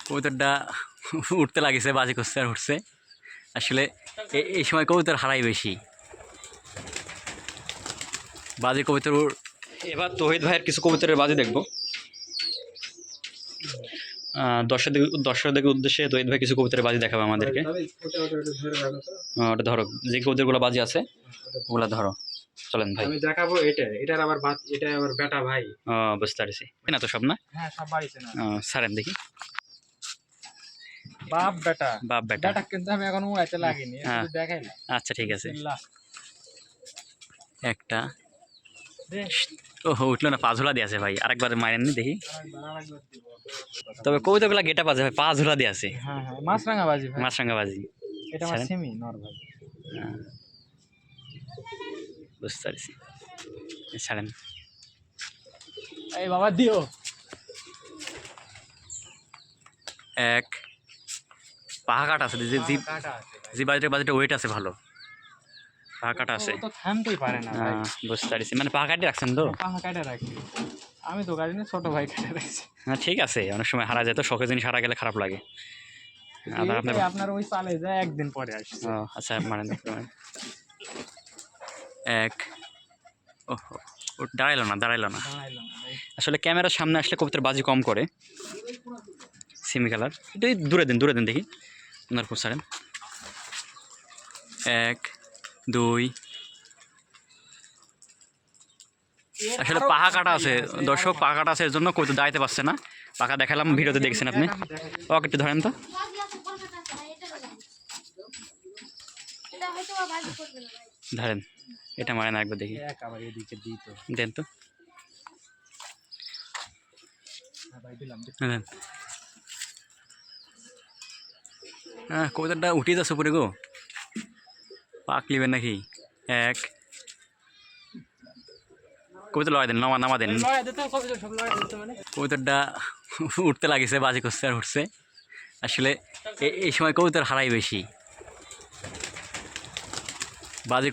কবুতরটা উঠতে লাগিছে, বাজি করছে আর উঠছে। আসলে এই সময় কবুতর হারাই বেশি, বাজি কবুতর। এবার তহিদ ভাইয়ের কিছু কবুতরের বাজি দেখবো। দর্শকদের উদ্দেশ্যে তহিদ ভাই কিছু কবুতরের বাজি দেখাবে আমাদেরকে। ওটা ধরো, যে কবুতরগুলো বাজি আছে ওগুলো ধরো, চলেন ভাই। আমি দেখাবো এটার আবার এটা আবার বেটা ভাই। বুঝতে পারছি না তো সব না? হ্যাঁ সব বাড়িতে না। ছাড়েন দেখি। বাপ বেটা, বাপ বেটা কিন্তু আমি এখন উড়াইতে লাগিনি, হ্যাঁ দেখাই না। আচ্ছা ঠিক আছে। একটা ওহো উঠলো না, পা ঝোলা দিয়ে আছে ভাই, আরেকবার মারেননি দেখি। তবে কবুতরগুলা গেটা বাজে ভাই, পা ঝোলা দিয়ে আছে। হ্যাঁ হ্যাঁ মাছরাঙা বাজি ভাই, মাছরাঙা বাজি। এটা আমার সেমি নর ভাই। বুঝতে পারছি, ছাড়েন। এই বাবা দিও। এক পাহা কাটা আছে, যে বাজিটা ওয়েট আছে ভালো, পাহা কাটা আছে। তো থামতেই পারে না ভাই। বুঝতে পারছি, মানে পাহা কাটে রাখছেন তো? পাহা কাটা রাখি আমি তো, গাড়ি নিয়ে ছোট ভাই কাটা রাখছি। হ্যাঁ ঠিক আছে, অনেক সময় হারা যায় তো, শখের জিনিস হারা গেলে খারাপ লাগে। আপনার ওই চালে যায় একদিন পরে আসছে। আচ্ছা মানে এক ও দাঁড়াইলো না। আসলে ক্যামেরার সামনে আসলে কবুতর বাজি কম করে। সেমি কালার, একটু দূরে দিন দেখি আপনার ছাড়েন। এক দুই, আসলে পাহা কাটা আছে দর্শক, পাহা কাটা আছে এর জন্য কবুতর দাঁড়াইতে পারছে না। পাখা দেখালাম, ভিডিওতে দেখছেন আপনি। ওকে একটু ধরেন তো। ধরেন, এটা মারেন একবার দেখি, দেন তো। হ্যাঁ কবুতরটা উঠিয়ে যাচ্ছে উপরে গো, পাক লিবেন নাকি? এক কবুতর লড়াই দেন, নামা দেন। কবুতরটা উঠতে লাগিছে, বাজি করছে আর উঠছে। আসলে এই সময় কবুতর হারাই বেশি, বাজি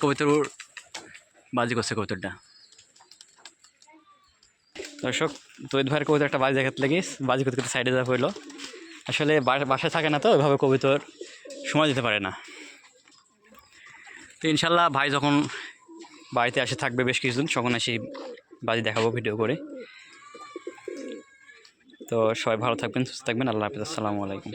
করছে কবুতরটা। দর্শক তৈদ ভাইয়ের কবুতর একটা বাজি দেখাতে লাগিস, বাজি করতে সাইডে যাওয়া হইলো। আসলে বাসায় থাকে না তো, ওইভাবে কবুতর সময় দিতে পারে না। তো ইনশাল্লাহ ভাই যখন বাড়িতে আসে থাকবে বেশ কিছুদিন, তখন এসে বাজি দেখাবো ভিডিও করে। তো সবাই ভালো থাকবেন, সুস্থ থাকবেন, আল্লাহ হাফিজ, আসসালামু আলাইকুম।